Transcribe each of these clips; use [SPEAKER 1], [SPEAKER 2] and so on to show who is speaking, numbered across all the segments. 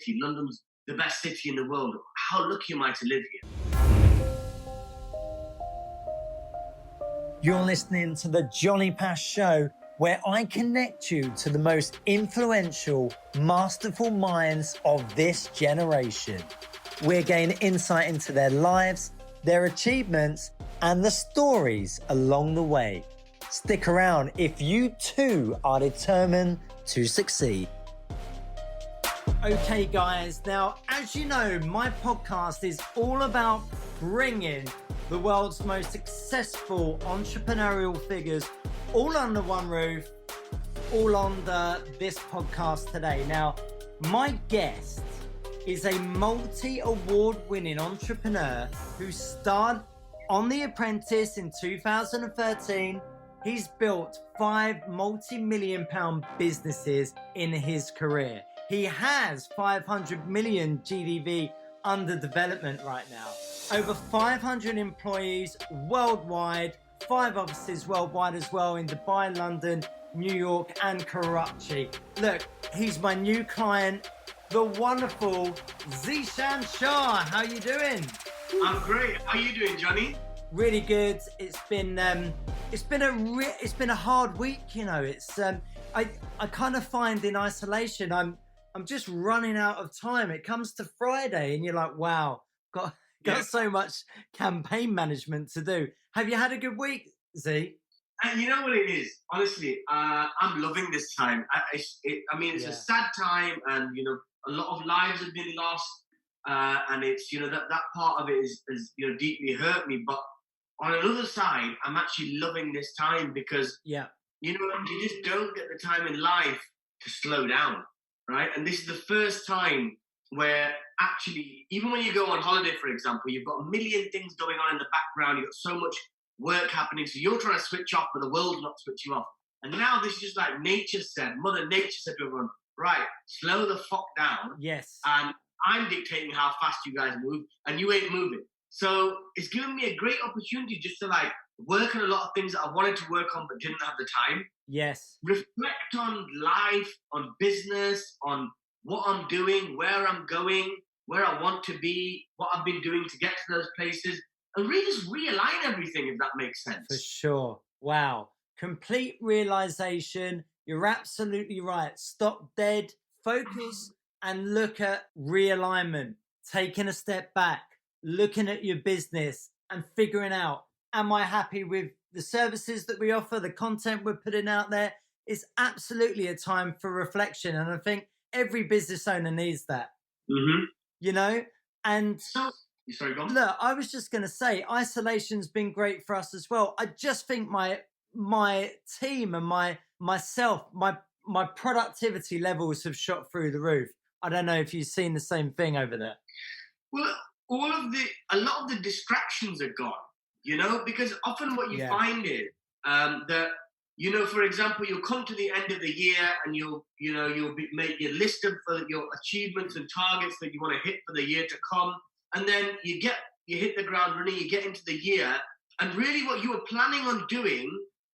[SPEAKER 1] London's the best city in the world. How lucky am I to live here?
[SPEAKER 2] You're listening to the Johny Pach Show, where I connect you to the most influential, masterful minds of this generation. We're gaining insight into their lives, their achievements, and the stories along the way. Stick around if you too are determined to succeed. Okay, guys, now, as you know, my podcast is all about bringing the world's most successful entrepreneurial figures all under one roof, all under this podcast today. Now, my guest is a multi-award-winning entrepreneur who starred on The Apprentice in 2013. He's built 5 multi-million-pound businesses in his career. He has 500 million GDV under development right now. Over 500 employees worldwide, 5 offices worldwide as well in Dubai, London, New York, and Karachi. Look, he's my new client, the wonderful Zeeshan Shah. How you doing?
[SPEAKER 1] I'm great. How are you doing, Johnny?
[SPEAKER 2] Really good. It's been a hard week, you know. I kind of find in isolation I'm just running out of time. It comes to Friday and you're like, wow, got so much campaign management to do. Have you had a good week, Z?
[SPEAKER 1] And you know what it is? Honestly, I'm loving this time. It's a sad time, and a lot of lives have been lost, and it's that part of it is deeply hurt me. But on another side, I'm actually loving this time because you just don't get the time in life to slow down, right? And this is the first time where actually, even when you go on holiday, for example, you've got a million things going on in the background. You've got so much work happening, so you're trying to switch off, but the world's not switching off. And now this is just like Mother Nature said to everyone, right, slow the fuck down.
[SPEAKER 2] Yes.
[SPEAKER 1] And I'm dictating how fast you guys move, and you ain't moving. So it's given me a great opportunity just to like work on a lot of things that I wanted to work on but didn't have the time.
[SPEAKER 2] Yes.
[SPEAKER 1] Reflect on life, on business, on what I'm doing, where I'm going, where I want to be, what I've been doing to get to those places, and really just realign everything, if that makes sense.
[SPEAKER 2] For sure. Wow. Complete realization. You're absolutely right. Stop dead, focus, and look at realignment. Taking a step back, looking at your business and figuring out, am I happy with the services that we offer, the content we're putting out there? It's absolutely a time for reflection. And I think every business owner needs that.
[SPEAKER 1] Mm-hmm.
[SPEAKER 2] And
[SPEAKER 1] sorry, go on.
[SPEAKER 2] Look, I was just going to say, isolation's been great for us as well. I just think my team and myself, my productivity levels have shot through the roof. I don't know if you've seen the same thing over there.
[SPEAKER 1] Well, a lot of the distractions are gone, because often what you find is that, for example, you'll come to the end of the year and you'll make your list of your achievements and targets that you want to hit for the year to come. And then you hit the ground running, you get into the year, and really what you were planning on doing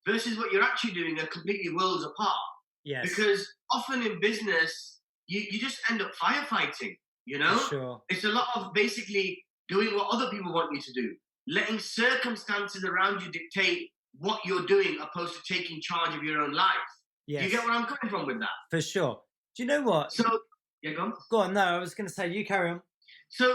[SPEAKER 1] versus what you're actually doing are completely worlds apart.
[SPEAKER 2] Yes.
[SPEAKER 1] Because often in business, you just end up firefighting,
[SPEAKER 2] Sure.
[SPEAKER 1] It's a lot of basically doing what other people want you to do, letting circumstances around you dictate what you're doing opposed to taking charge of your own life.
[SPEAKER 2] Yes.
[SPEAKER 1] Do you get where I'm coming from with that?
[SPEAKER 2] For sure. Do you know what?
[SPEAKER 1] So, yeah, go on.
[SPEAKER 2] Go on. No, I was going to say, you carry on.
[SPEAKER 1] So,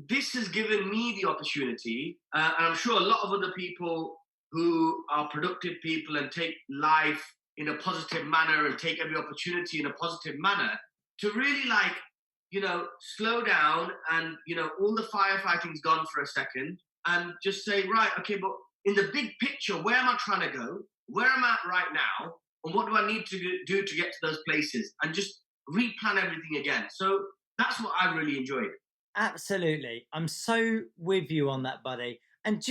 [SPEAKER 1] this has given me the opportunity, and I'm sure a lot of other people who are productive people and take life in a positive manner and take every opportunity in a positive manner, to really slow down and, all the firefighting's gone for a second and just say, right, okay, but in the big picture, where am I trying to go? Where am I at right now? And what do I need to do to get to those places? And just replan everything again. So that's what I really enjoyed.
[SPEAKER 2] Absolutely. I'm so with you on that, buddy. And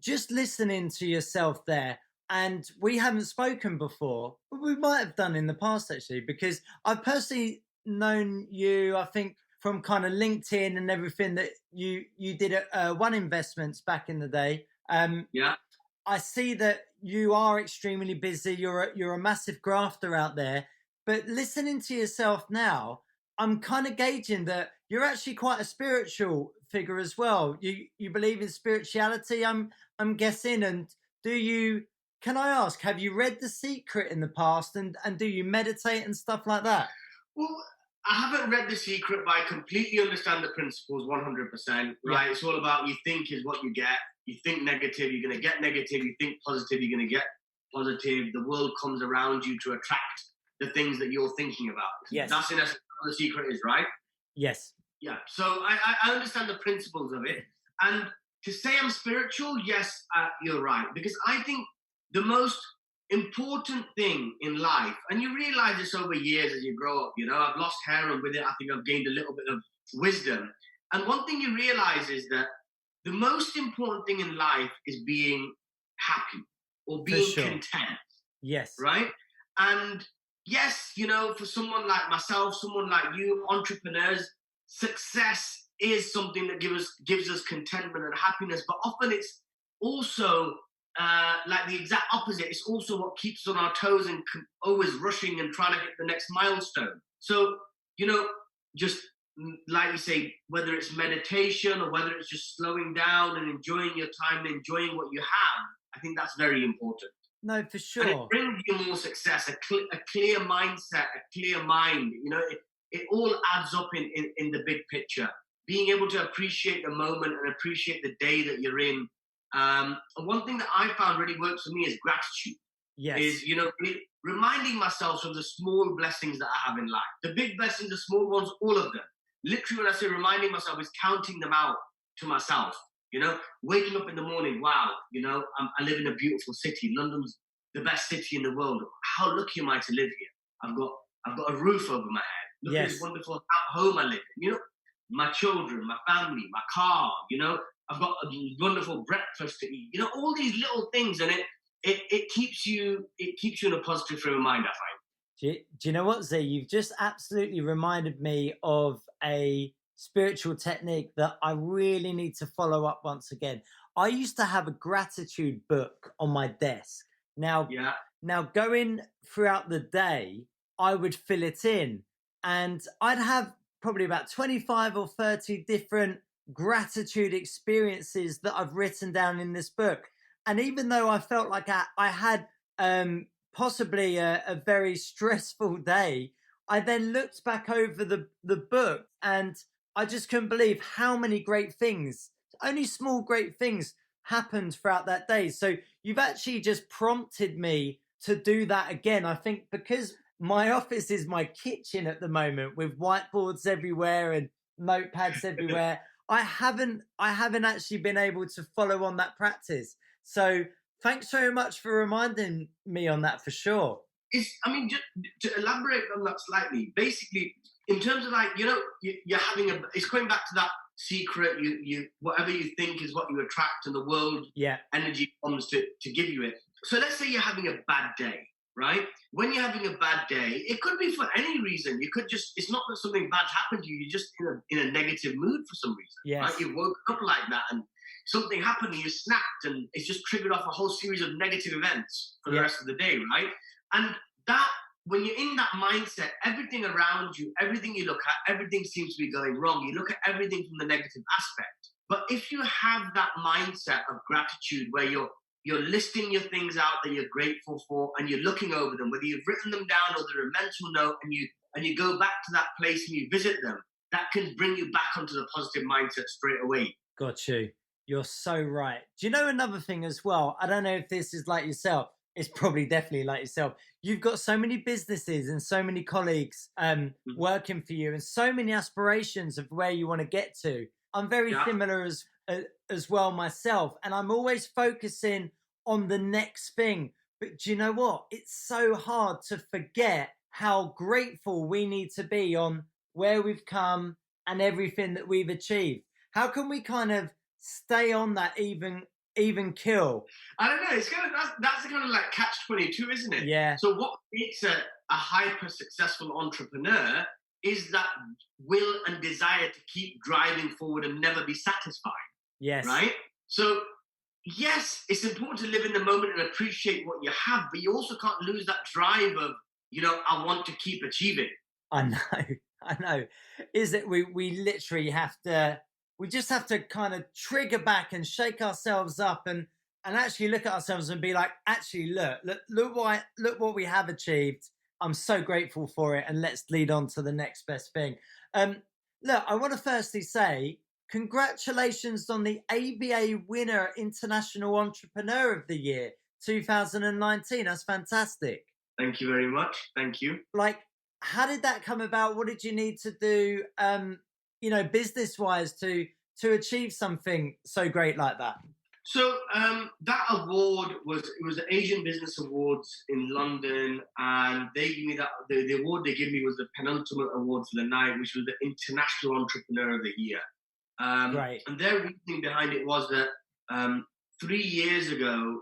[SPEAKER 2] just listening to yourself there, and we haven't spoken before, but we might have done in the past actually, because I've personally known you, I think, from kind of LinkedIn and everything that you did at One Investments back in the day. I see that you are extremely busy. You're a massive grafter out there. But listening to yourself now, I'm kind of gauging that you're actually quite a spiritual figure as well. You believe in spirituality, I'm guessing. And do you? Can I ask? Have you read The Secret in the past, and do you meditate and stuff like that?
[SPEAKER 1] Well, I haven't read The Secret, but I completely understand the principles 100%. Right? It's all about you think is what you get. You think negative, you're going to get negative. You think positive, you're going to get positive. The world comes around you to attract the things that you're thinking about.
[SPEAKER 2] Yes.
[SPEAKER 1] That's in essence what The Secret is, right?
[SPEAKER 2] Yes.
[SPEAKER 1] Yeah. So I understand the principles of it. And to say I'm spiritual, yes, you're right. Because I think the most important thing in life, and you realize this over years as you grow up, I've lost hair, and with it, I think I've gained a little bit of wisdom. And one thing you realize is that the most important thing in life is being happy or being content.
[SPEAKER 2] Yes.
[SPEAKER 1] Right? And yes, for someone like myself, someone like you, entrepreneurs, success is something that gives us contentment and happiness, but often it's also like the exact opposite. It's also what keeps us on our toes and always rushing and trying to hit the next milestone. So, just like you say, whether it's meditation or whether it's just slowing down and enjoying your time and enjoying what you have, I think that's very important.
[SPEAKER 2] No, for sure.
[SPEAKER 1] And it brings you more success, a clear mindset, a clear mind. It all adds up in the big picture. Being able to appreciate the moment and appreciate the day that you're in. And one thing that I found really works for me is gratitude.
[SPEAKER 2] Yes.
[SPEAKER 1] Is, reminding myself of the small blessings that I have in life. The big blessings, the small ones, all of them. Literally, when I say reminding myself, is counting them out to myself. Waking up in the morning, wow, I live in a beautiful city. London's the best city in the world. How lucky am I to live here? I've got a roof over my head. Look at this wonderful home I live in. My children, my family, my car, I've got a wonderful breakfast to eat. All these little things, and it keeps you in a positive frame of mind, I find.
[SPEAKER 2] Do you know what, Z? You've just absolutely reminded me of a spiritual technique that I really need to follow up once again. I used to have a gratitude book on my desk. Now going throughout the day, I would fill it in, and I'd have probably about 25 or 30 different gratitude experiences that I've written down in this book. And even though I felt like I had possibly a very stressful day, I then looked back over the book, and I just couldn't believe how many great things, only small great things, happened throughout that day. So you've actually just prompted me to do that again. I think because my office is my kitchen at the moment with whiteboards everywhere and notepads everywhere, I haven't actually been able to follow on that practice. So thanks very much for reminding me on that, for sure.
[SPEAKER 1] Just to elaborate on that slightly, basically, in terms of you're having it's going back to that secret, you whatever you think is what you attract, and the world energy comes to give you it. So let's say you're having a bad day, right? When you're having a bad day, it could be for any reason. You could it's not that something bad happened to you, you're just in a negative mood for some reason, right? You woke up like that and something happened and you snapped, and it's just triggered off a whole series of negative events for the rest of the day, right? And that, when you're in that mindset, everything around you, everything you look at, everything seems to be going wrong. You look at everything from the negative aspect. But if you have that mindset of gratitude where you're listing your things out that you're grateful for, and you're looking over them, whether you've written them down or they're a mental note, and you go back to that place and you visit them, that can bring you back onto the positive mindset straight away.
[SPEAKER 2] Got you. You're so right. Do you know another thing as well? I don't know if this is like yourself. It's probably definitely like yourself. You've got so many businesses and so many colleagues working for you, and so many aspirations of where you want to get to. I'm very similar as well myself, and I'm always focusing on the next thing. But do you know what? It's so hard to forget how grateful we need to be on where we've come and everything that we've achieved. How can we kind of stay on that even kill?
[SPEAKER 1] I don't know. It's that's kind of like catch-22, isn't it?
[SPEAKER 2] Yeah.
[SPEAKER 1] So what makes a hyper successful entrepreneur is that will and desire to keep driving forward and never be satisfied.
[SPEAKER 2] Yes.
[SPEAKER 1] Right? So yes, it's important to live in the moment and appreciate what you have, but you also can't lose that drive of, I want to keep achieving.
[SPEAKER 2] I I know, is that we literally have to, we just have to kind of trigger back and shake ourselves up and actually look at ourselves and be like, actually, look what we have achieved. I'm so grateful for it, and let's lead on to the next best thing. Um, Look, I want to firstly say congratulations on the ABA winner International Entrepreneur of the Year 2019. That's fantastic.
[SPEAKER 1] Thank you very much. Thank you.
[SPEAKER 2] Like, how did that come about? What did you need to do, business wise to achieve something so great like that?
[SPEAKER 1] So that award was the Asian Business Awards in London, and they gave me the award they gave me was the penultimate award for the night, which was the International Entrepreneur of the Year.
[SPEAKER 2] Right.
[SPEAKER 1] And their reasoning behind it was that 3 years ago,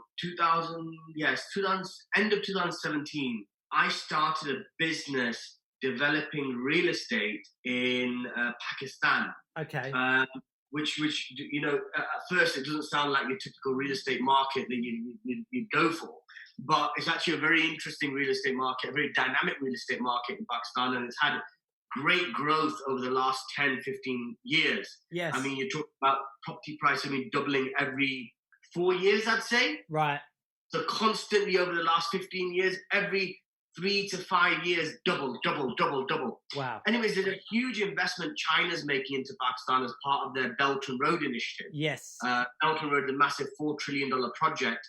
[SPEAKER 1] end of 2017, I started a business developing real estate in Pakistan.
[SPEAKER 2] Okay.
[SPEAKER 1] Which at first it doesn't sound like your typical real estate market that you'd go for, but it's actually a very interesting real estate market, a very dynamic real estate market in Pakistan, and it's had great growth over the last 10, 15 years.
[SPEAKER 2] Yes.
[SPEAKER 1] I mean, you talk about property price, doubling every 4 years, I'd say.
[SPEAKER 2] Right.
[SPEAKER 1] So constantly over the last 15 years, every 3 to 5 years, double.
[SPEAKER 2] Wow.
[SPEAKER 1] Anyways, there's a huge investment China's making into Pakistan as part of their Belt and Road initiative.
[SPEAKER 2] Yes.
[SPEAKER 1] Belt and Road, the massive $4 trillion project.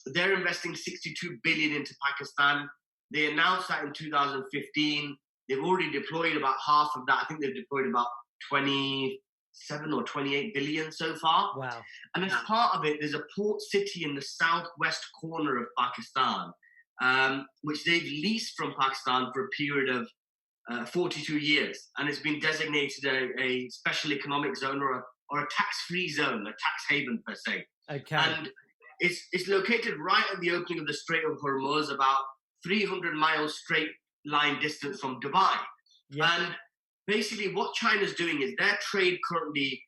[SPEAKER 1] They're investing $62 billion into Pakistan. They announced that in 2015. They've already deployed about half of that. I think they've deployed about 27 or 28 billion so far.
[SPEAKER 2] Wow.
[SPEAKER 1] And as part of it, there's a port city in the southwest corner of Pakistan, which they've leased from Pakistan for a period of 42 years. And it's been designated a special economic zone or a tax-free zone, a tax haven per se.
[SPEAKER 2] Okay.
[SPEAKER 1] And it's located right at the opening of the Strait of Hormuz, about 300 miles straight line distance from Dubai. Yeah. And basically what China's doing is their trade currently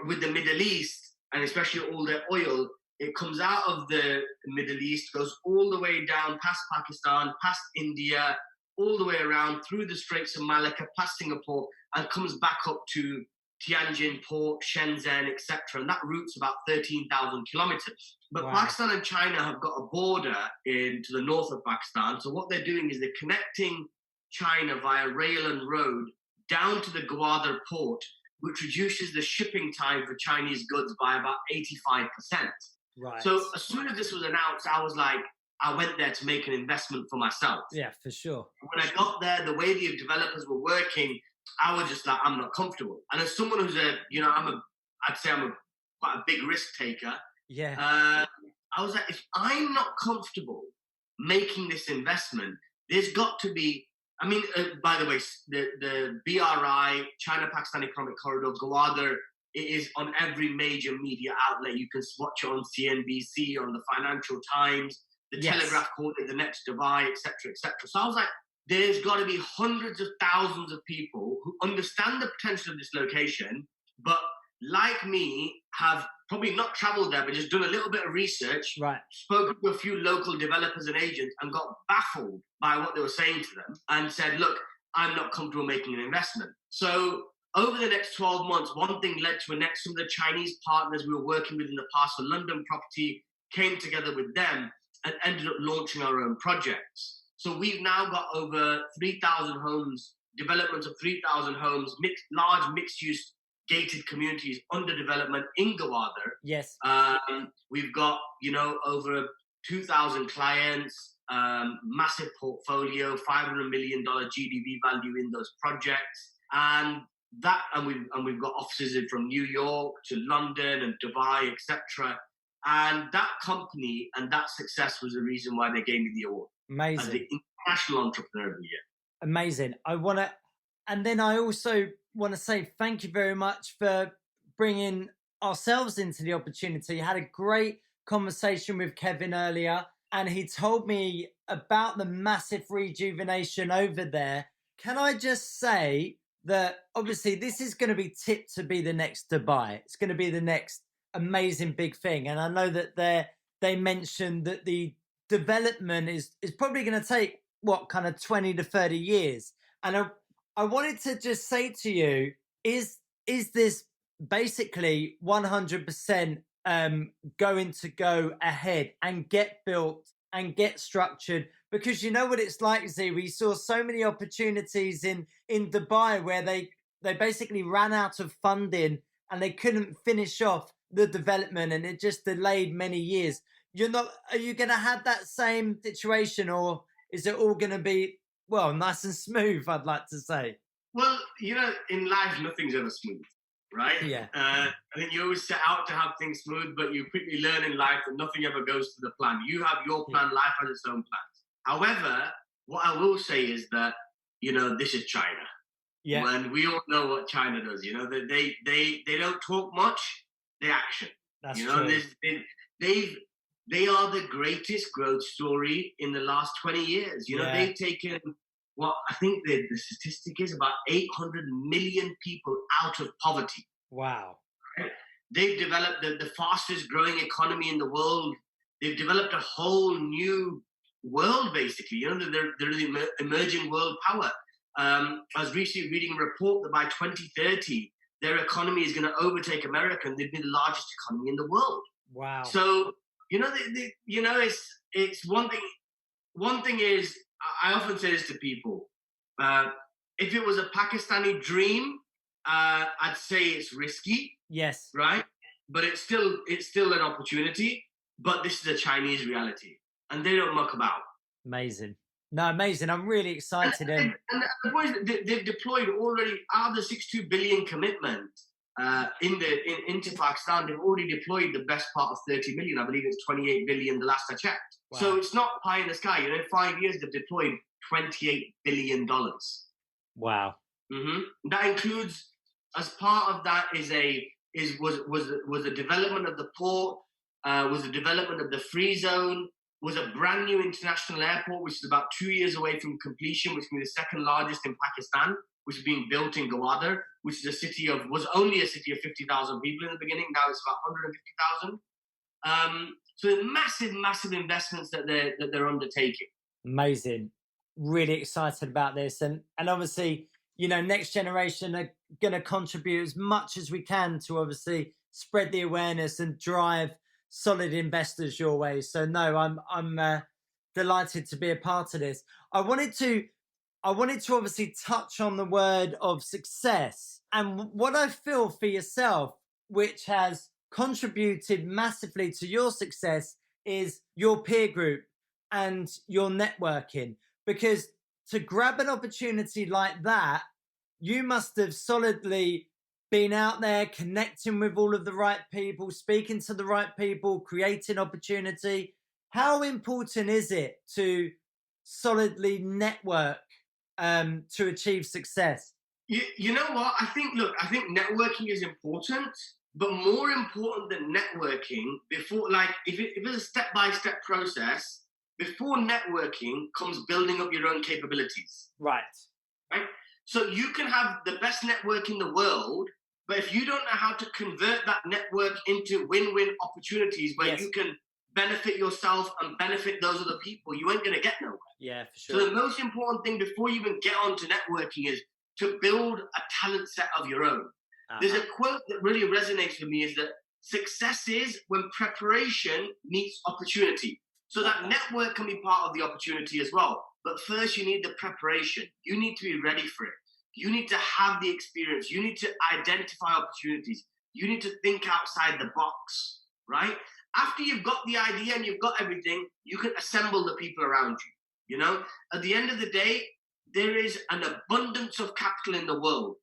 [SPEAKER 1] with the Middle East, and especially all their oil, it comes out of the Middle East, goes all the way down past Pakistan, past India, all the way around through the Straits of Malacca, past Singapore, and comes back up to Tianjin port, Shenzhen, etc. And that route's about 13,000 kilometers. But wow. Pakistan and China have got a border to the north of Pakistan. So what they're doing is they're connecting China via rail and road down to the Gwadar port, which reduces the shipping time for Chinese goods by about 85%.
[SPEAKER 2] Right.
[SPEAKER 1] So as soon as this was announced, I went there to make an investment for myself.
[SPEAKER 2] Yeah, for sure.
[SPEAKER 1] When I got there, the way the developers were working, I was just like, I'm not comfortable. And as someone who's I'd say I'm quite a big risk taker.
[SPEAKER 2] Yeah.
[SPEAKER 1] I was like, if I'm not comfortable making this investment, there's got to be, by the way, the BRI, China-Pakistan Economic Corridor, Gwadar, it is on every major media outlet. You can watch it on CNBC, on the Financial Times, the yes. Telegraph called it the next Dubai, etc., etc. So I was like, there's got to be hundreds of thousands of people who understand the potential of this location, but like me, have probably not traveled there, but just done a little bit of research,
[SPEAKER 2] right.
[SPEAKER 1] Spoken to a few local developers and agents, and got baffled by what they were saying to them, and said, look, I'm not comfortable making an investment. So over the next 12 months, one thing led to the next. Some of the Chinese partners we were working with in the past for London property came together with them and ended up launching our own projects. So we've now got over 3,000 homes, development of 3,000 homes, large mixed-use gated communities under development in Gwadar.
[SPEAKER 2] Yes.
[SPEAKER 1] We've got, over 2,000 clients, massive portfolio, $500 million GDP value in those projects. And we've got offices from New York to London and Dubai, etc. And that company and that success was the reason why they gave me the award.
[SPEAKER 2] Amazing.
[SPEAKER 1] As the International Entrepreneur of the Year.
[SPEAKER 2] Amazing. I also want to say thank you very much for bringing ourselves into the opportunity. I had a great conversation with Kevin earlier, and he told me about the massive rejuvenation over there. Can I just say that obviously this is going to be tipped to be the next Dubai. It's going to be the next amazing big thing. And I know that they mentioned that the development is probably going to take 20 to 30 years. And I wanted to just say to you, is this basically 100% going to go ahead and get built and get structured? Because you know what it's like, Z. We saw so many opportunities in Dubai where they basically ran out of funding and they couldn't finish off the development, and it just delayed many years. Are you going to have that same situation, or is it all going to be, well, nice and smooth, I'd like to say?
[SPEAKER 1] Well, in life, nothing's ever smooth, right?
[SPEAKER 2] Yeah.
[SPEAKER 1] I think you always set out to have things smooth, but you quickly learn in life that nothing ever goes to the plan. You have your plan, life has its own plans. However, what I will say is that, this is China.
[SPEAKER 2] Yeah.
[SPEAKER 1] And we all know what China does. They don't talk much, they action.
[SPEAKER 2] That's true.
[SPEAKER 1] They are the greatest growth story in the last 20 years. They've taken what I think the statistic is about 800 million people out of poverty.
[SPEAKER 2] Wow.
[SPEAKER 1] Right? They've developed the fastest growing economy in the world. They've developed a whole new world, basically. They're the emerging world power. I was recently reading a report that by 2030, their economy is going to overtake America, and they'd be the largest economy in the world.
[SPEAKER 2] Wow.
[SPEAKER 1] So, it's one thing. One thing is, I often say this to people. If it was a Pakistani dream, I'd say it's risky.
[SPEAKER 2] Yes.
[SPEAKER 1] Right? But it's still an opportunity. But this is a Chinese reality, and they don't muck about.
[SPEAKER 2] Amazing. No, amazing. I'm really excited.
[SPEAKER 1] And the point is, they've deployed already out of the 62 billion commitment into Pakistan. They've already deployed the best part of 30 million. I believe it's 28 billion the last I checked. Wow. So it's not pie in the sky. In 5 years, they've deployed $28 billion.
[SPEAKER 2] Wow.
[SPEAKER 1] Mm-hmm. That includes, as part of that, was the development of the port, was the development of the free zone, was a brand new international airport, which is about 2 years away from completion, which will be the second largest in Pakistan, which is being built in Gwadar, which is was only a city of 50,000 people in the beginning. Now it's about 150,000. So massive, massive investments that they're undertaking.
[SPEAKER 2] Amazing. Really excited about this. And obviously, next generation are going to contribute as much as we can to obviously spread the awareness and drive solid investors your way. So no, I'm delighted to be a part of this. I wanted to obviously touch on the word of success and what I feel for yourself, which has contributed massively to your success, is your peer group and your networking. Because to grab an opportunity like that, you must have solidly been out there connecting with all of the right people, speaking to the right people, creating opportunity. How important is it to solidly network to achieve success?
[SPEAKER 1] You know what? I think networking is important, but more important than networking, before, like, if it's a step-by-step process, before networking comes building up your own capabilities.
[SPEAKER 2] Right.
[SPEAKER 1] So you can have the best network in the world, but if you don't know how to convert that network into win-win opportunities where you can benefit yourself and benefit those other people, you ain't going to get nowhere.
[SPEAKER 2] Yeah, for sure.
[SPEAKER 1] So the most important thing before you even get onto networking is to build a talent set of your own. There's a quote that really resonates with me, is that success is when preparation meets opportunity. So that network can be part of the opportunity as well. But first, you need the preparation. You need to be ready for it. You need to have the experience. You need to identify opportunities. You need to think outside the box, right? After you've got the idea and you've got everything, you can assemble the people around you. At the end of the day, there is an abundance of capital in the world.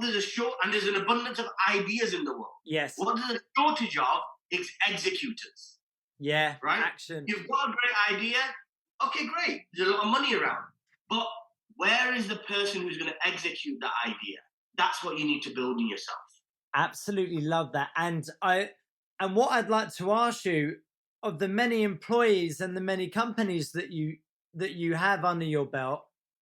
[SPEAKER 1] There's an abundance of ideas in the world.
[SPEAKER 2] Yes.
[SPEAKER 1] What there's a shortage of is executors.
[SPEAKER 2] Yeah,
[SPEAKER 1] right?
[SPEAKER 2] Action.
[SPEAKER 1] You've got a great idea. Okay, great. There's a lot of money around. But where is the person who's going to execute that idea? That's what you need to build in yourself.
[SPEAKER 2] Absolutely love that. And what I'd like to ask you, of the many employees and the many companies that you have under your belt,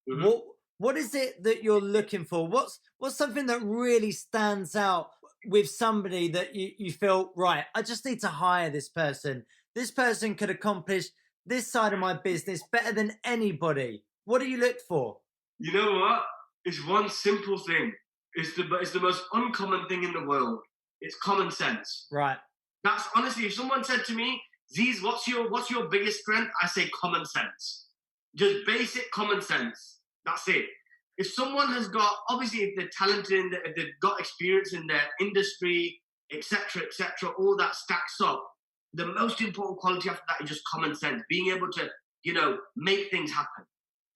[SPEAKER 2] mm-hmm. what is it that you're looking for? What's something that really stands out with somebody that you feel, right, I just need to hire this person. This person could accomplish this side of my business better than anybody. What do you look for?
[SPEAKER 1] You know what? It's one simple thing. It's the most uncommon thing in the world. It's common sense.
[SPEAKER 2] Right.
[SPEAKER 1] That's honestly, if someone said to me, Zeez, what's your biggest strength? I say common sense. Just basic common sense. That's it. If someone has got, obviously, if they're talented, if they've got experience in their industry, etc., all that stacks up. The most important quality after that is just common sense, being able to, make things happen.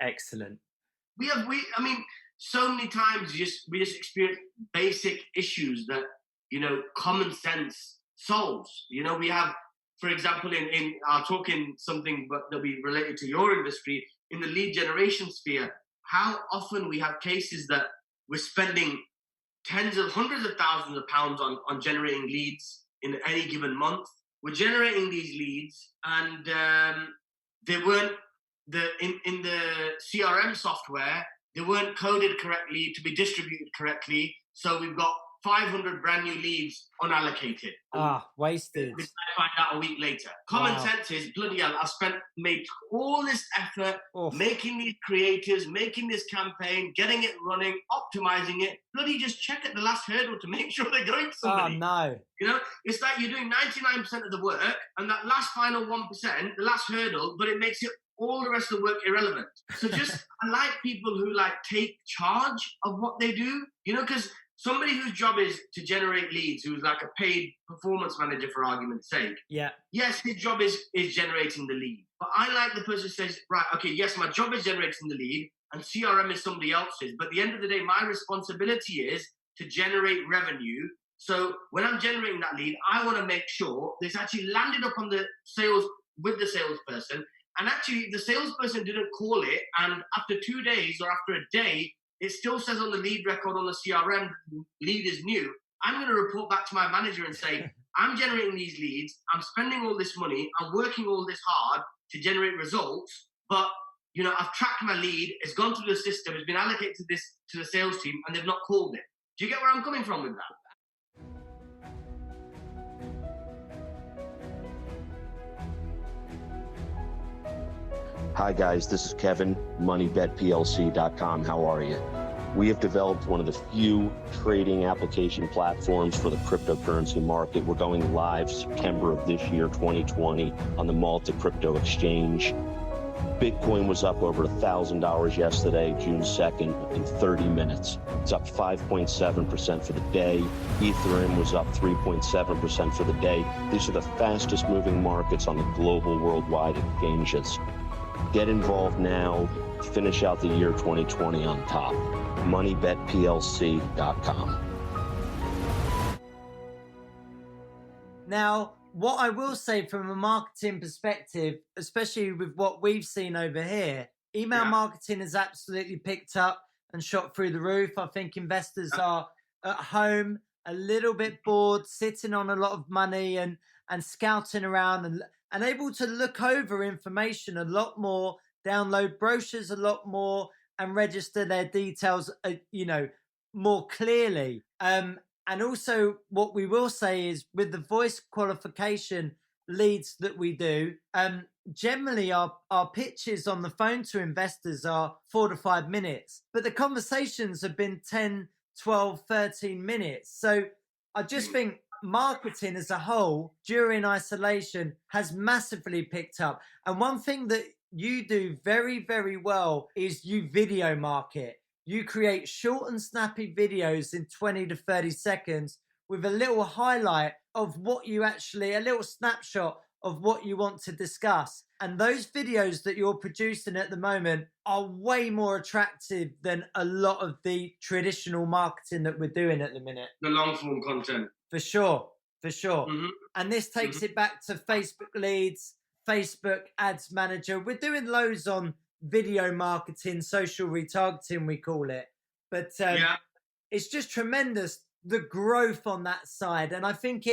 [SPEAKER 2] Excellent.
[SPEAKER 1] I mean, so many times we just experience basic issues that, common sense solves. We have, for example, in I'll talk in something but that'll be related to your industry, in the lead generation sphere, how often we have cases that we're spending hundreds of thousands of pounds on generating leads in any given month. We're generating these leads, and they weren't in the CRM software. They weren't coded correctly to be distributed correctly. So we've got 500 brand new leads unallocated.
[SPEAKER 2] Wasted.
[SPEAKER 1] I find out a week later. Common sense is, bloody hell, made all this effort, making these creatives, making this campaign, getting it running, optimizing it. Bloody just check at the last hurdle to make sure they're going to somebody.
[SPEAKER 2] No.
[SPEAKER 1] It's like you're doing 99% of the work, and that last final 1%, the last hurdle, but it makes it all the rest of the work irrelevant. So I like people who take charge of what they do, because somebody whose job is to generate leads, who's like a paid performance manager, for argument's sake.
[SPEAKER 2] Yeah.
[SPEAKER 1] Yes, his job is generating the lead. But I like the person who says, right, okay, yes, my job is generating the lead, and CRM is somebody else's. But at the end of the day, my responsibility is to generate revenue. So when I'm generating that lead, I want to make sure this actually landed up on the sales with the salesperson. And actually, the salesperson didn't call it, and after 2 days or after a day, it still says on the lead record on the CRM, lead is new. I'm going to report back to my manager and say, I'm generating these leads, I'm spending all this money, I'm working all this hard to generate results, but I've tracked my lead, it's gone through the system, it's been allocated to the sales team, and they've not called it. Do you get where I'm coming from with that?
[SPEAKER 3] Hi guys, this is Kevin, MoneyBetPLC.com. How are you? We have developed one of the few trading application platforms for the cryptocurrency market. We're going live September of this year, 2020, on the Malta Crypto Exchange. Bitcoin was up over $1,000 yesterday, June 2nd, in 30 minutes. It's up 5.7% for the day. Ethereum was up 3.7% for the day. These are the fastest moving markets on the global worldwide exchanges. Get involved now. Finish out the year 2020 on top. MoneyBetPLC.com.
[SPEAKER 2] Now, what I will say from a marketing perspective, especially with what we've seen over here, email marketing has absolutely picked up and shot through the roof. I think investors are at home, a little bit bored, sitting on a lot of money and scouting around and able to look over information a lot more, download brochures a lot more, and register their details, more clearly. And also what we will say is with the voice qualification leads that we do, generally our pitches on the phone to investors are 4 to 5 minutes, but the conversations have been 10, 12, 13 minutes. So I just think marketing as a whole during isolation has massively picked up. And one thing that you do very, very well is you video market. You create short and snappy videos in 20 to 30 seconds with a little highlight of what you a little snapshot of what you want to discuss. And those videos that you're producing at the moment are way more attractive than a lot of the traditional marketing that we're doing at the minute.
[SPEAKER 1] The long form content.
[SPEAKER 2] For sure.
[SPEAKER 1] Mm-hmm.
[SPEAKER 2] And this takes it back to Facebook leads, Facebook ads manager. We're doing loads on video marketing, social retargeting, we call it. But it's just tremendous, the growth on that side. And I think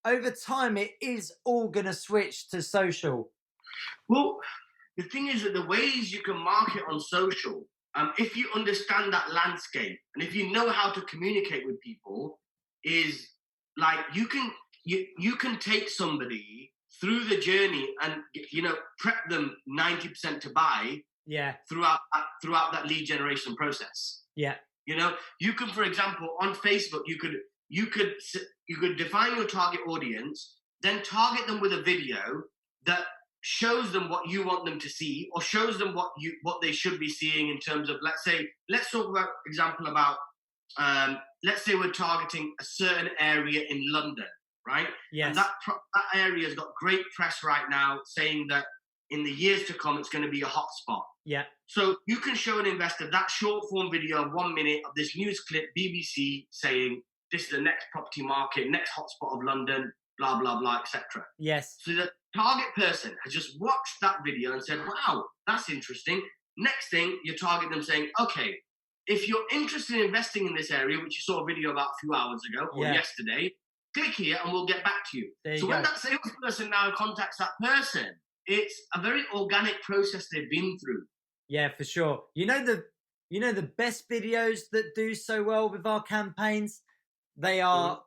[SPEAKER 2] over time, it is all going to switch to social.
[SPEAKER 1] Well, the thing is that the ways you can market on social, if you understand that landscape and if you know how to communicate with people, is like you can take somebody through the journey and prep them 90% to buy, throughout that lead generation process.
[SPEAKER 2] Yeah.
[SPEAKER 1] You know, you can, for example, on Facebook, you could define your target audience, then target them with a video that shows them what you want them to see, or shows them what they should be seeing in terms of, let's talk about example about let's say we're targeting a certain area in London, right?
[SPEAKER 2] Yes.
[SPEAKER 1] And that area has got great press right now, saying that in the years to come, it's going to be a hotspot.
[SPEAKER 2] Yeah.
[SPEAKER 1] So you can show an investor that short form video of 1 minute of this news clip, BBC saying this is the next property market, next hotspot of London, blah, blah, blah, etc.
[SPEAKER 2] Yes.
[SPEAKER 1] So the target person has just watched that video and said, wow, that's interesting. Next thing, you target them saying, okay, if you're interested in investing in this area, which you saw a video about a few hours ago or yesterday, click here and we'll get back to you. So when that salesperson now contacts that person, it's a very organic process they've been through.
[SPEAKER 2] Yeah, for sure. You know the best videos that do so well with our campaigns? They are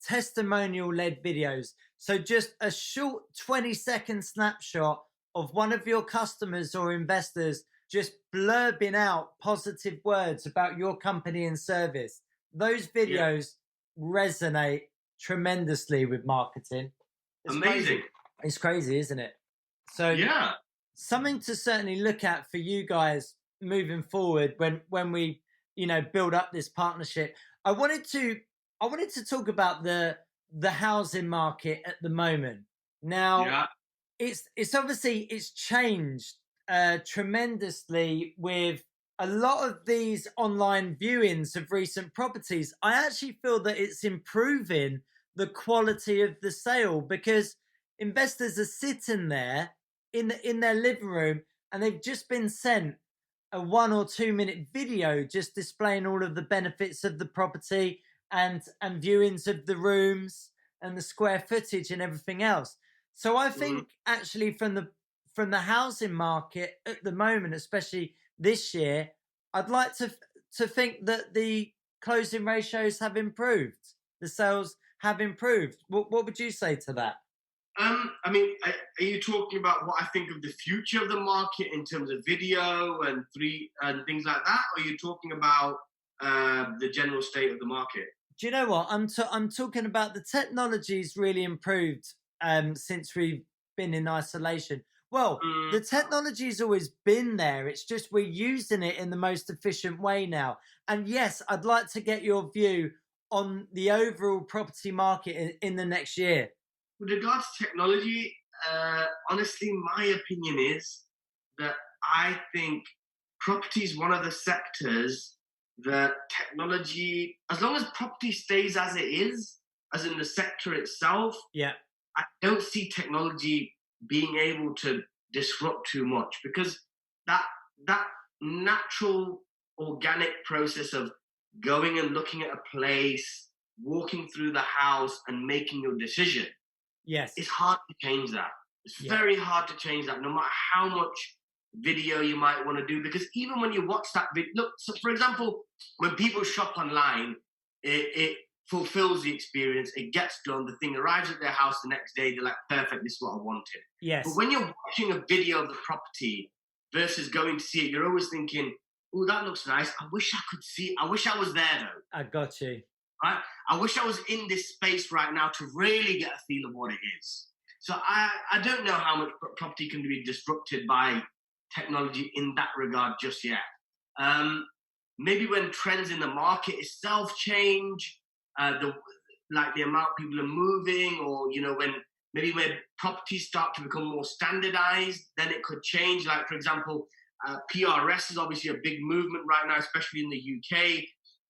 [SPEAKER 2] testimonial-led videos. So just a short 20-second snapshot of one of your customers or investors just blurbing out positive words about your company and service. Those videos resonate tremendously with marketing. It's
[SPEAKER 1] amazing.
[SPEAKER 2] Crazy. It's crazy, isn't it? So something to certainly look at for you guys moving forward when we, build up this partnership. I wanted to talk about the housing market at the moment. Now, it's obviously it's changed tremendously with a lot of these online viewings of recent properties. I actually feel that it's improving the quality of the sale, because investors are sitting there in their living room and they've just been sent a 1 or 2 minute video just displaying all of the benefits of the property and viewings of the rooms and the square footage and everything else. So I think actually from the housing market at the moment, especially this year, I'd like to think that the closing ratios have improved. The sales have improved. What would you say to that?
[SPEAKER 1] I mean, are you talking about what I think of the future of the market in terms of video and things like that? Or are you talking about the general state of the market?
[SPEAKER 2] Do you know what? I'm talking about the technology's really improved since we've been in isolation. Well, the technology's always been there. It's just we're using it in the most efficient way now. And yes, I'd like to get your view on the overall property market in the next year.
[SPEAKER 1] With regards to technology, honestly, my opinion is that I think property is one of the sectors that technology, as long as property stays as it is, as in the sector itself, I don't see technology being able to disrupt too much, because that natural organic process of going and looking at a place, walking through the house and making your decision, it's hard to change that. It's very hard to change that, no matter how much video you might want to do, because even when you watch that video, look, so for example, when people shop online, it fulfills the experience, it gets done, the thing arrives at their house the next day, they're like, perfect, this is what I wanted.
[SPEAKER 2] Yes.
[SPEAKER 1] But when you're watching a video of the property versus going to see it, you're always thinking, oh, that looks nice, I wish I could see, I wish I was there though.
[SPEAKER 2] I got you.
[SPEAKER 1] Right? I wish I was in this space right now to really get a feel of what it is. So I don't know how much property can be disrupted by technology in that regard just yet. Maybe when trends in the market itself change, the amount people are moving, or when properties start to become more standardized, then it could change. Like, for example, PRS is obviously a big movement right now, especially in the UK.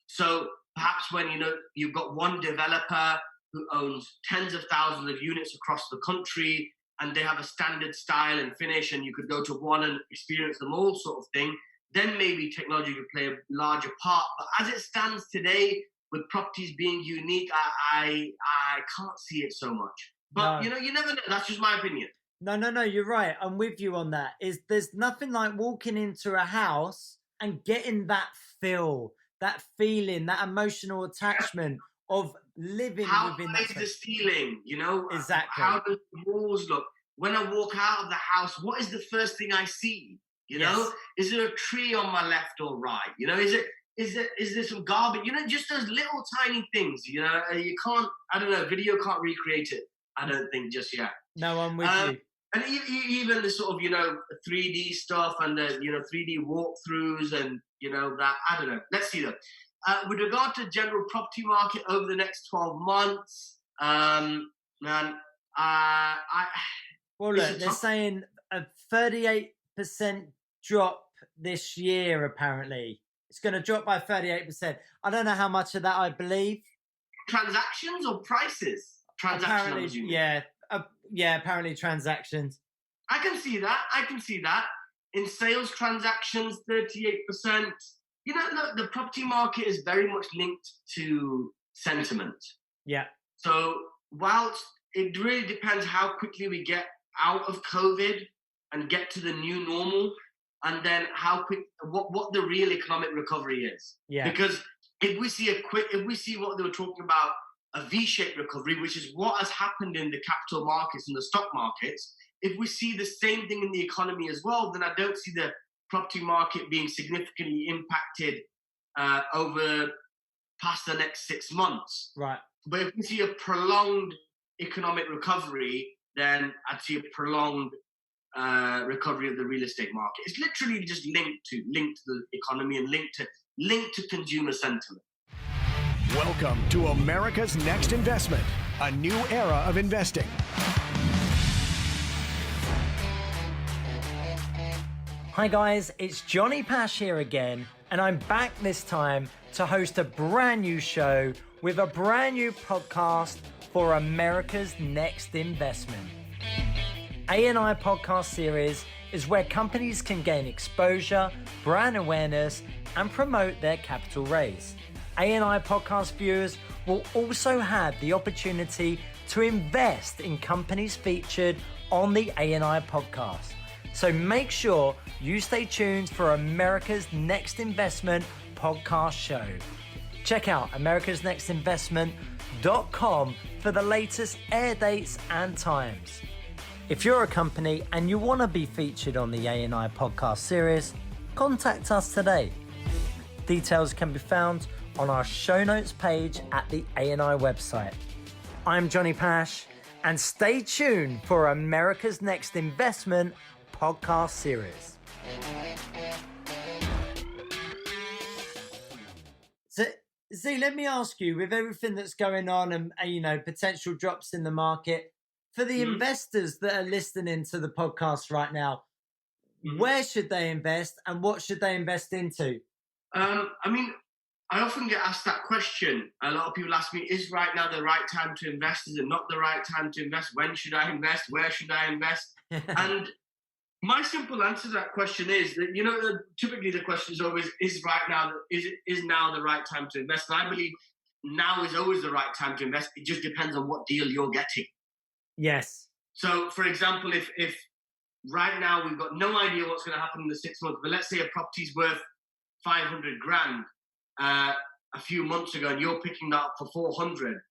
[SPEAKER 1] So perhaps when you've got one developer who owns tens of thousands of units across the country, and they have a standard style and finish, and you could go to one and experience them all, sort of thing, then maybe technology could play a larger part. But as it stands today, with properties being unique, I can't see it so much. But you never know. That's just my opinion.
[SPEAKER 2] No, you're right. I'm with you on that. There's nothing like walking into a house and getting that feel, that feeling, that emotional attachment of living within that space.
[SPEAKER 1] How is the ceiling?
[SPEAKER 2] Exactly.
[SPEAKER 1] How do the walls look? When I walk out of the house, what is the first thing I see? You know, is there a tree on my left or right? You know, is there some garbage? You know, just those little tiny things. You know, you can't. I don't know. Video can't recreate it. I don't think just yet.
[SPEAKER 2] No, I'm with you.
[SPEAKER 1] And even the sort of 3D stuff and the 3D walkthroughs and that, I don't know. Let's see though. With regard to general property market over the next 12 months, man,
[SPEAKER 2] well, look, they're saying a 38% drop this year. Apparently, it's going to drop by 38%. I don't know how much of that I believe.
[SPEAKER 1] Transactions or prices? Transactions.
[SPEAKER 2] Apparently transactions.
[SPEAKER 1] I can see that. In sales transactions, 38%. You know, look, the property market is very much linked to sentiment. Yeah. So whilst it really depends how quickly we get out of COVID and get to the new normal, and then how quick, what the real economic recovery is. Yeah. Because if we see what they were talking about, a V-shaped recovery, which is what has happened in the capital markets and the stock markets, if we see the same thing in the economy as well, then I don't see the property market being significantly impacted over past the next 6 months. Right. But if we see a prolonged economic recovery, then I'd see a prolonged recovery of the real estate market. It's literally just linked to the economy and linked to consumer sentiment.
[SPEAKER 4] Welcome to America's Next Investment, a new era of investing.
[SPEAKER 2] Hi guys, it's Johny Pach here again, and I'm back this time to host a brand new show with a brand new podcast for America's Next Investment. A&I podcast series is where companies can gain exposure, brand awareness, and promote their capital raise. A&I podcast viewers will also have the opportunity to invest in companies featured on the A&I podcast. So make sure you stay tuned for America's Next Investment podcast show. Check out americasnextinvestment.com for the latest air dates and times. If you're a company and you want to be featured on the A&I podcast series, contact us today. Details can be found on our show notes page at the A&I website. I'm Johny Pach, and stay tuned for America's Next Investment podcast series. So, Z, let me ask you, with everything that's going on and potential drops in the market, for the investors that are listening to the podcast right now, where should they invest and what should they invest into?
[SPEAKER 1] I often get asked that question. A lot of people ask me, is right now the right time to invest? Is it not the right time to invest? When should I invest? Where should I invest? And my simple answer to that question is that, typically the question is always, is now the right time to invest? And I believe now is always the right time to invest. It just depends on what deal you're getting. Yes. So, for example, if right now we've got no idea what's going to happen in the 6 months, but let's say a property's worth 500 grand a few months ago, and you're picking that up for 400.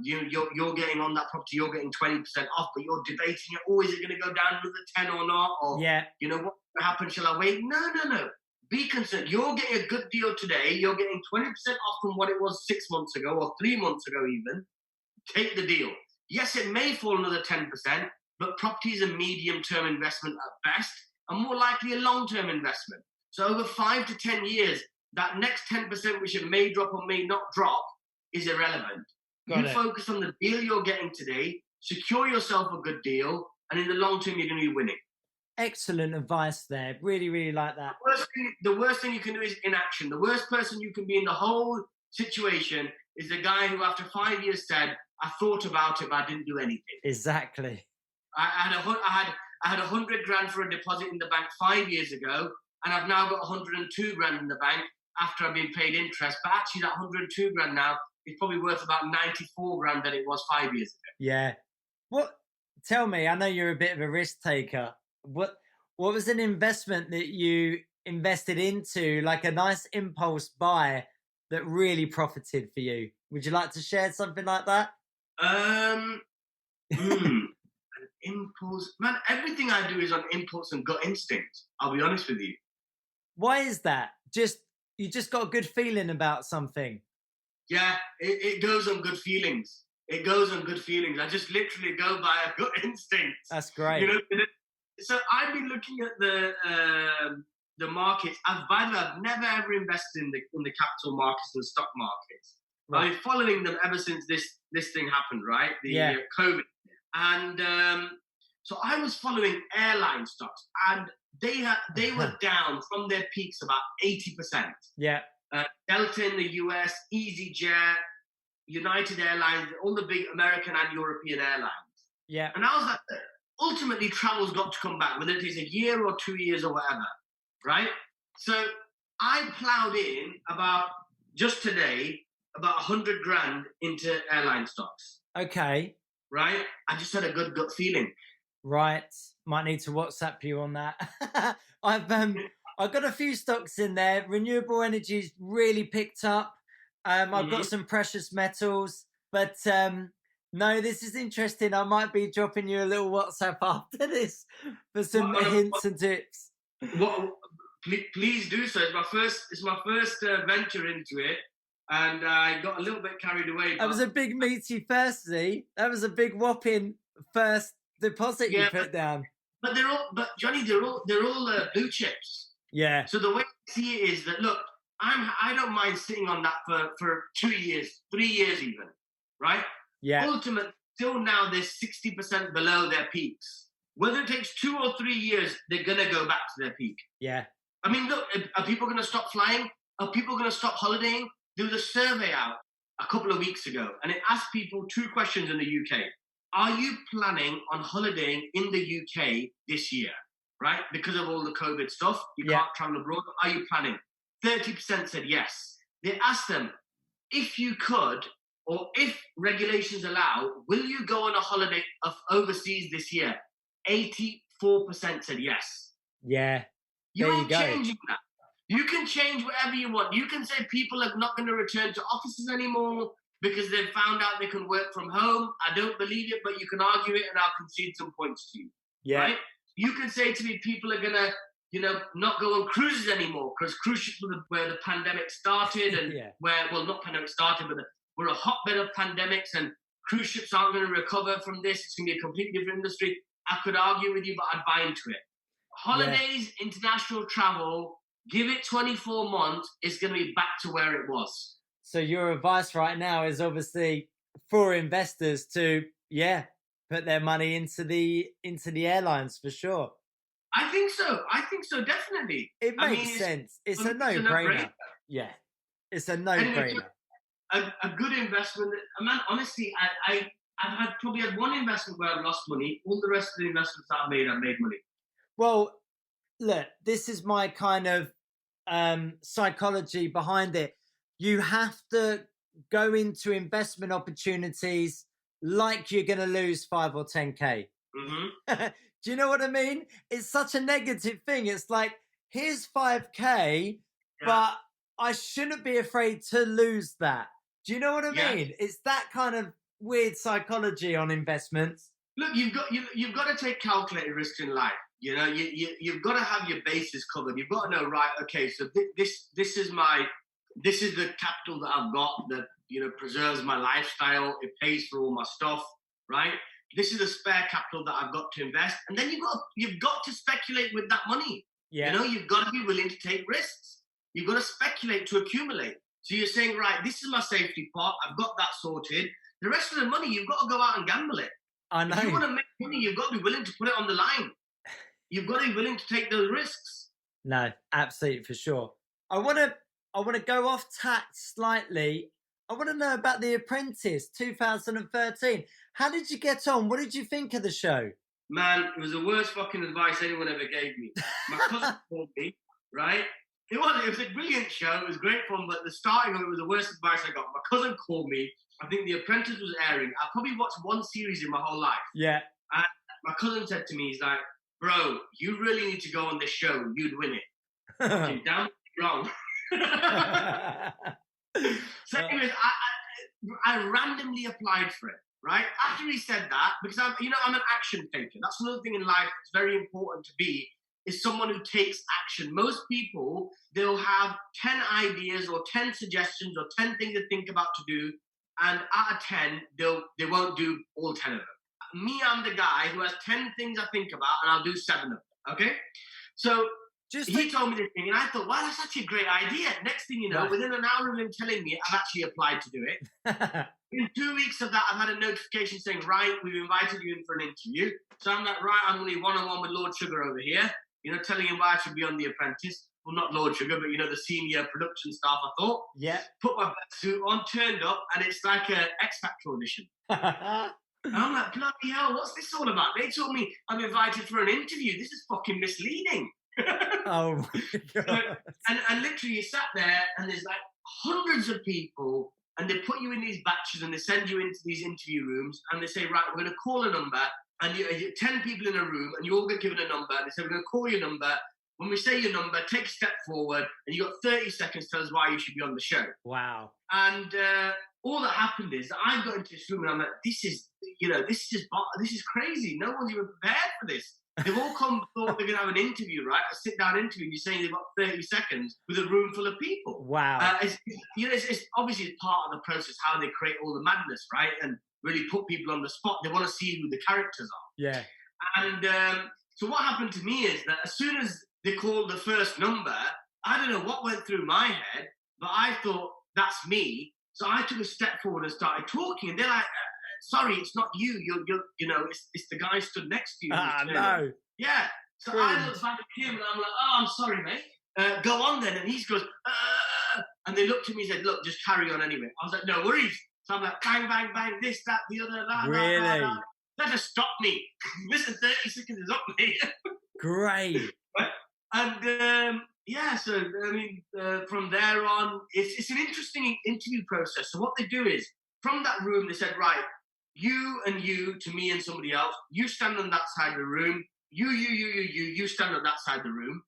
[SPEAKER 1] You're getting on that property, you're getting 20% off, but you're debating it. Oh, is it going to go down another 10 or not? Or what happened? Shall I wait? No. Be concerned. You're getting a good deal today. You're getting 20% off from what it was 6 months ago or 3 months ago even. Take the deal. Yes, it may fall another 10%, but property is a medium-term investment at best, and more likely a long-term investment. So over 5 to 10 years, that next 10%, which it may drop or may not drop, is irrelevant. Focus on the deal you're getting today, secure yourself a good deal, and in the long term, you're going to be winning.
[SPEAKER 2] Excellent advice there. Really, really like that.
[SPEAKER 1] The worst thing you can do is inaction. The worst person you can be in the whole situation is the guy who, after 5 years, said, I thought about it, but I didn't do anything.
[SPEAKER 2] Exactly.
[SPEAKER 1] I had 100 grand for a deposit in the bank 5 years ago, and I've now got 102 grand in the bank after I've been paid interest. But actually, that 102 grand now is probably worth about 94 grand than it was 5 years ago.
[SPEAKER 2] Yeah. Tell me, I know you're a bit of a risk taker. What was an investment that you invested into, like a nice impulse buy that really profited for you? Would you like to share something like that?
[SPEAKER 1] An Impulse, man. Everything I do is on impulse and gut instinct. I'll be honest with you.
[SPEAKER 2] Why is that? You just got a good feeling about something.
[SPEAKER 1] Yeah, it goes on good feelings. It goes on good feelings. I just literally go by a gut instinct.
[SPEAKER 2] That's great.
[SPEAKER 1] You know, so I've been looking at the markets. By the way, I've never ever invested in the capital markets and stock markets. Right. I've been following them ever since this thing happened, right? The COVID. And so I was following airline stocks, and they were down from their peaks about 80%.
[SPEAKER 2] Yeah.
[SPEAKER 1] Delta in the US, EasyJet, United Airlines, all the big American and European airlines.
[SPEAKER 2] Yeah.
[SPEAKER 1] And I was like, ultimately, travel's got to come back, whether it is a year or 2 years or whatever, right? So I plowed in just today, about 100 grand into airline stocks.
[SPEAKER 2] Okay.
[SPEAKER 1] Right? I just had a good gut feeling.
[SPEAKER 2] Right. Might need to WhatsApp you on that. I've got a few stocks in there. Renewable energy's really picked up. I've got some precious metals, but no, this is interesting. I might be dropping you a little WhatsApp after this for some hints and tips.
[SPEAKER 1] Please do so. It's my first venture into it, and I got a little bit carried away.
[SPEAKER 2] That was a big meaty first, see? That was a big whopping first deposit you put down.
[SPEAKER 1] But Johnny, they're all blue chips.
[SPEAKER 2] Yeah.
[SPEAKER 1] So the way I see it is that, look, I don't mind sitting on that for 2 years, 3 years even, right?
[SPEAKER 2] Yeah.
[SPEAKER 1] Ultimately, still now they're 60% below their peaks. Whether it takes 2 or 3 years, they're going to go back to their peak.
[SPEAKER 2] Yeah.
[SPEAKER 1] I mean, look, are people going to stop flying? Are people going to stop holidaying? There was a survey out a couple of weeks ago, and it asked people 2 questions in the UK. Are you planning on holidaying in the UK this year, right? Because of all the COVID stuff, you can't travel abroad. Are you planning? 30% said yes. They asked them, if you could, or if regulations allow, will you go on a holiday overseas this year? 84% said yes.
[SPEAKER 2] Yeah.
[SPEAKER 1] You ain't changing that. You can change whatever you want. You can say people are not going to return to offices anymore because they've found out they can work from home. I don't believe it, but you can argue it, and I'll concede some points to you. Yeah. Right? You can say to me people are going to, not go on cruises anymore because cruise ships were where the pandemic started and not pandemic started, but we're a hotbed of pandemics, and cruise ships aren't going to recover from this. It's going to be a completely different industry. I could argue with you, but I'd buy into it. Holidays, international travel, give it 24 months, it's going to be back to where it was.
[SPEAKER 2] So your advice right now is obviously for investors to, put their money into the airlines for sure.
[SPEAKER 1] I think so, definitely.
[SPEAKER 2] It makes sense. It's a no-brainer. Yeah, it's a no-brainer.
[SPEAKER 1] A good investment. Man, honestly, I've probably had one investment where I've lost money. All the rest of the investments I've made money.
[SPEAKER 2] Well, look, this is my kind of psychology behind it. You have to go into investment opportunities like you're going to lose 5 or 10K. Mm-hmm. Do you know what I mean? It's such a negative thing. It's like, here's 5K, but I shouldn't be afraid to lose that. Do you know what I mean? It's that kind of weird psychology on investments.
[SPEAKER 1] Look, you've got to take calculated risks in life. You've got to have your bases covered. You've got to know, right? Okay, so this is the capital that I've got that preserves my lifestyle. It pays for all my stuff, right? This is a spare capital that I've got to invest, and then you've got to speculate with that money. Yeah. You've got to be willing to take risks. You've got to speculate to accumulate. So you're saying, right, this is my safety pot. I've got that sorted. The rest of the money, you've got to go out and gamble it.
[SPEAKER 2] I know.
[SPEAKER 1] If you want to make money, you've got to be willing to put it on the line. You've got to be willing to take those risks.
[SPEAKER 2] No, absolutely, for sure. I want to go off tack slightly. I want to know about The Apprentice 2013. How did you get on? What did you think of the show?
[SPEAKER 1] Man, it was the worst fucking advice anyone ever gave me. My cousin called me, right? It was a brilliant show. It was great fun, but the starting of it was the worst advice I got. My cousin called me. I think The Apprentice was airing. I probably watched one series in my whole life. Yeah. And my cousin said to me, he's like, bro, you really need to go on this show. You'd win it. Fucking damn wrong. So anyways, I randomly applied for it. right? After he said that, because I'm an action taker. That's another thing in life that's very important to be, is someone who takes action. Most people, they'll have 10 ideas or 10 suggestions or 10 things to think about to do, and out of 10, they won't do all 10 of them. Me, I'm the guy who has 10 things I think about, and I'll do 7 of them, okay? So he told me this thing, and I thought, wow, that's actually a great idea. Next thing you know, within an hour of him telling me, I've actually applied to do it. In 2 weeks of that, I've had a notification saying, right, we've invited you in for an interview. So I'm like, right, I'm going to be one-on-one with Lord Sugar over here, telling him why I should be on The Apprentice. Well, not Lord Sugar, but, the senior production staff, I thought.
[SPEAKER 2] Yeah.
[SPEAKER 1] Put my best suit on, turned up, and it's like an X Factor audition. And I'm like, bloody hell, what's this all about? They told me I'm invited for an interview. This is fucking misleading.
[SPEAKER 2] Oh, my God.
[SPEAKER 1] And literally you sat there, and there's like hundreds of people, and they put you in these batches, and they send you into these interview rooms, and they say, right, we're going to call a number, and you're 10 people in a room, and you all get given a number, and they say, we're going to call your number. When we say your number, take a step forward, and you got 30 seconds to tell us why you should be on the show.
[SPEAKER 2] Wow.
[SPEAKER 1] And all that happened is that I got into this room, and I'm like, this is crazy. No one's even prepared for this. They've all thought they're going to have an interview, right? A sit-down interview, and you're saying they've got 30 seconds with a room full of people.
[SPEAKER 2] Wow.
[SPEAKER 1] It's obviously part of the process, how they create all the madness, right? And really put people on the spot. They want to see who the characters are.
[SPEAKER 2] Yeah.
[SPEAKER 1] And so what happened to me is that as soon as they called the first number, I don't know what went through my head, but I thought, that's me. So I took a step forward and started talking, and they're like, sorry, it's not you. It's the guy stood next to you.
[SPEAKER 2] No.
[SPEAKER 1] Yeah. So I looked back at him, and I'm like, oh, I'm sorry, mate. Go on then. And he goes, and they looked at me and said, look, just carry on anyway. I was like, no worries. So I'm like, bang, bang, bang, this, that, the other,
[SPEAKER 2] really?
[SPEAKER 1] That just stopped me. Listen, 30 seconds is up, mate.
[SPEAKER 2] Great.
[SPEAKER 1] And so I mean, from there on, it's an interesting interview process. So what they do is, from that room, they said, right, you and you, to me and somebody else, you stand on that side of the room. You stand on that side of the room.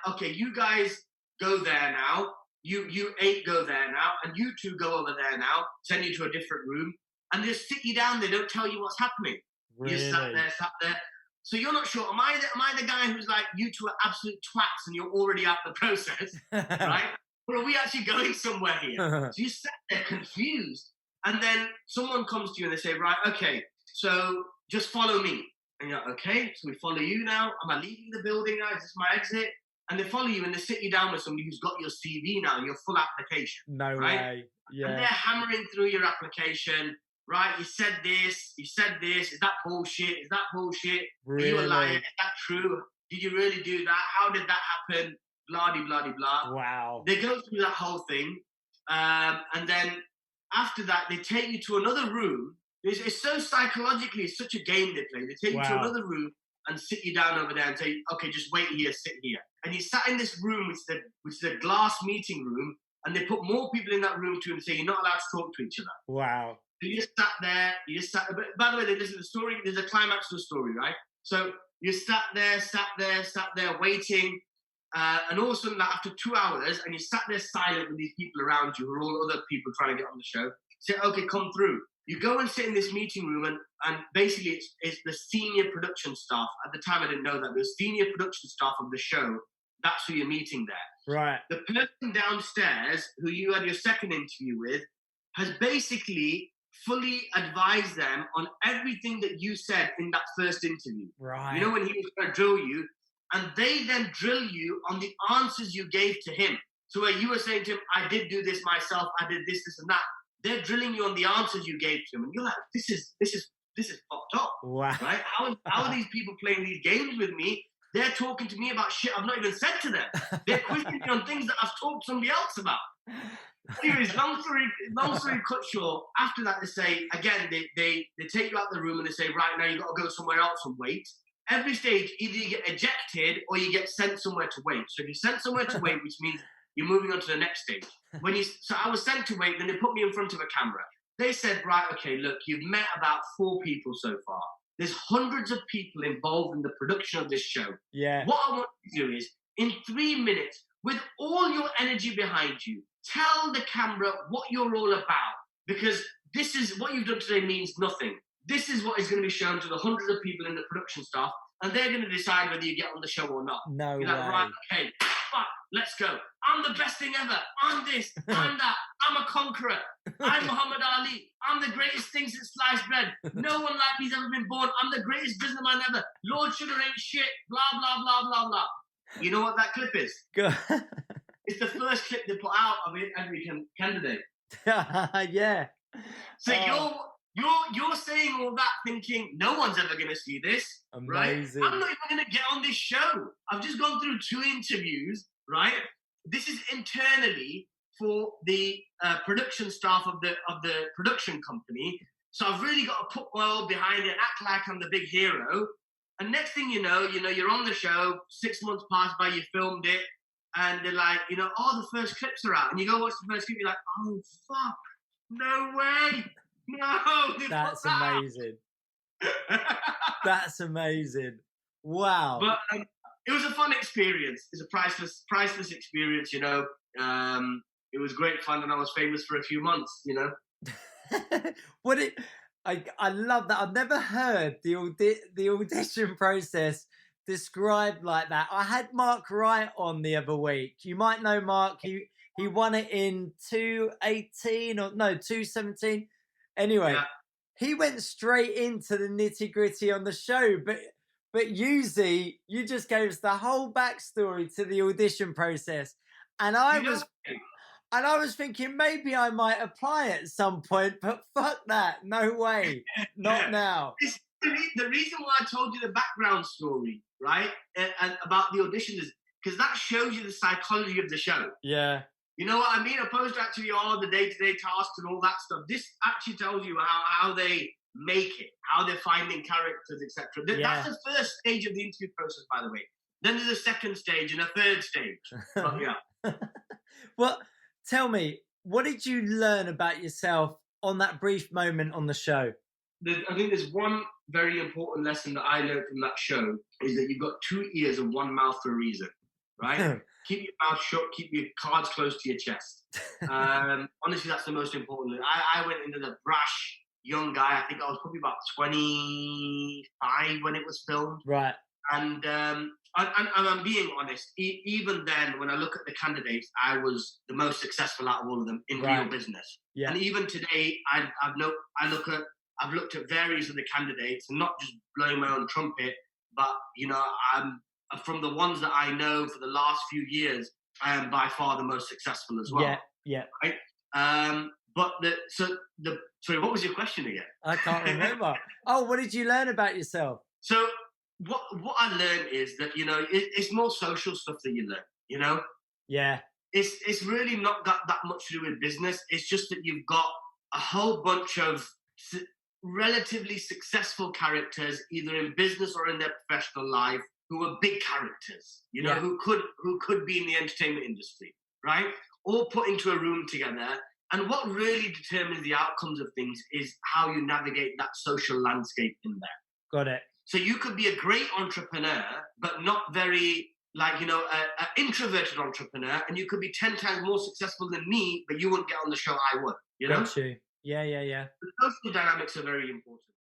[SPEAKER 1] Okay, you guys go there now. You 8 go there now, and you 2 go over there now. Send you to a different room, and they sit you down. They don't tell you what's happening.
[SPEAKER 2] Really?
[SPEAKER 1] You sat there. So you're not sure. Am I the guy who's like, you 2 are absolute twats, and you're already out the process, right? Or are we actually going somewhere here? So you sat there confused, and then someone comes to you and they say, right, okay, so just follow me. And you're like, okay, so we follow you now. Am I leaving the building now? Is this my exit? And they follow you, and they sit you down with somebody who's got your CV now, your full application.
[SPEAKER 2] No
[SPEAKER 1] right?
[SPEAKER 2] way. Yeah.
[SPEAKER 1] And they're hammering through your application. Right, you said this. Is that bullshit? Is that bullshit?
[SPEAKER 2] Really?
[SPEAKER 1] Are you a liar? Is that true? Did you really do that? How did that happen? Blah, de, blah, de, blah.
[SPEAKER 2] Wow.
[SPEAKER 1] They go through that whole thing. And then after that, they take you to another room. It's so psychologically, it's such a game they play. They take you to another room and sit you down over there and say, okay, just wait here, sit here. And you sat in this room, which is a glass meeting room, and they put more people in that room too and say, you're not allowed to talk to each other.
[SPEAKER 2] Wow.
[SPEAKER 1] So you just sat there, but by the way, there's a story, there's a climax to the story, right? So you sat there waiting, and all of a sudden, like, after 2 hours, and you sat there silent with these people around you who are all other people trying to get on the show, say, okay, come through. You go and sit in this meeting room, and basically it's the senior production staff. At the time, I didn't know that. The senior production staff of the show, that's who you're meeting there.
[SPEAKER 2] Right.
[SPEAKER 1] The person downstairs, who you had your second interview with, has basically fully advised them on everything that you said in that first interview.
[SPEAKER 2] Right.
[SPEAKER 1] You know, when he was going to drill you, and they then drill you on the answers you gave to him. So where you were saying to him, I did do this myself, I did this, and that. They're drilling you on the answers you gave to him, and you're like, this is fucked up.
[SPEAKER 2] Wow.
[SPEAKER 1] Right? How are these people playing these games with me? They're talking to me about shit I've not even said to them. They're quizzing me on things that I've talked to somebody else about. Anyways, long story cut short, after that they say, again, they take you out of the room and they say, right, now you've got to go somewhere else and wait. Every stage, either you get ejected or you get sent somewhere to wait. So if you're sent somewhere to wait, which means you're moving on to the next stage. So I was sent to wait, then they put me in front of a camera. They said, right, okay, look, you've met about 4 people so far. There's hundreds of people involved in the production of this show.
[SPEAKER 2] Yeah.
[SPEAKER 1] What I want you to do is, in 3 minutes, with all your energy behind you, tell the camera what you're all about. Because this is what you've done today means nothing. This is what is going to be shown to the hundreds of people in the production staff, and they're going to decide whether you get on the show or not.
[SPEAKER 2] No
[SPEAKER 1] You're
[SPEAKER 2] way.
[SPEAKER 1] like, right, okay, fuck, let's go. I'm the best thing ever. I'm this, I'm that. I'm a conqueror. I'm Muhammad Ali. I'm the greatest thing since sliced bread. No one like me's ever been born. I'm the greatest businessman ever. Lord Sugar ain't shit. Blah, blah, blah, blah, blah. You know what that clip is?
[SPEAKER 2] Go.
[SPEAKER 1] It's the first clip they put out of every candidate.
[SPEAKER 2] Yeah.
[SPEAKER 1] So you're saying all that thinking no one's ever going to see this,
[SPEAKER 2] amazing.
[SPEAKER 1] Right? I'm not even going to get on this show. I've just gone through 2 interviews, right? This is internally for the production staff of the production company. So I've really got to put my all behind it, act like I'm the big hero. And next thing you know, you're on the show. 6 months pass by, you filmed it, and they're like, the first clips are out, and you go watch the first clip, you're like, oh fuck, no way. No,
[SPEAKER 2] that's amazing. That's amazing. Wow.
[SPEAKER 1] But it was a fun experience. It's a priceless experience. It was great fun, and I was famous for a few months.
[SPEAKER 2] I love that. I've never heard the audition process described like that. I had Mark Wright on the other week. You might know Mark. He won it in 2017. Anyway, yeah. He went straight into the nitty-gritty on the show, but usually you just gave us the whole backstory to the audition process. And I was thinking maybe I might apply at some point, but fuck that. No way. Not now.
[SPEAKER 1] The reason why I told you the background story, right, and about the audition is because that shows you the psychology of the show.
[SPEAKER 2] Yeah.
[SPEAKER 1] You know what I mean? Opposed to actually all the day-to-day tasks and all that stuff. This actually tells you how they make it, how they're finding characters, etc. That's the first stage of the interview process, by the way. Then there's a second stage and a third stage. But yeah.
[SPEAKER 2] Well, tell me, what did you learn about yourself on that brief moment on the show?
[SPEAKER 1] I think there's one very important lesson that I learned from that show is that you've got 2 ears and 1 mouth for a reason, right? Keep your mouth shut, keep your cards close to your chest. Honestly, that's the most important thing. I went into the brash young guy. I think I was probably about 25 when it was filmed.
[SPEAKER 2] Right.
[SPEAKER 1] And I'm being honest, even then, when I look at the candidates, I was the most successful out of all of them in real business. Yeah. And even today, I've looked at various of the candidates, and not just blowing my own trumpet, but I'm from the ones that I know for the last few years, I am by far the most successful as well.
[SPEAKER 2] Yeah.
[SPEAKER 1] Right? Sorry, what was your question again?
[SPEAKER 2] I can't remember. Oh, what did you learn about yourself?
[SPEAKER 1] So what I learned is that it's more social stuff that you learn.
[SPEAKER 2] Yeah.
[SPEAKER 1] It's really not got that much to do with business. It's just that you've got a whole bunch of relatively successful characters, either in business or in their professional life, who are big characters, who could be in the entertainment industry, right? All put into a room together. And what really determines the outcomes of things is how you navigate that social landscape in there.
[SPEAKER 2] Got it.
[SPEAKER 1] So you could be a great entrepreneur, but not very, an introverted entrepreneur, and you could be 10 times more successful than me, but you wouldn't get on the show I would,
[SPEAKER 2] Got you. Yeah.
[SPEAKER 1] The social dynamics are very important.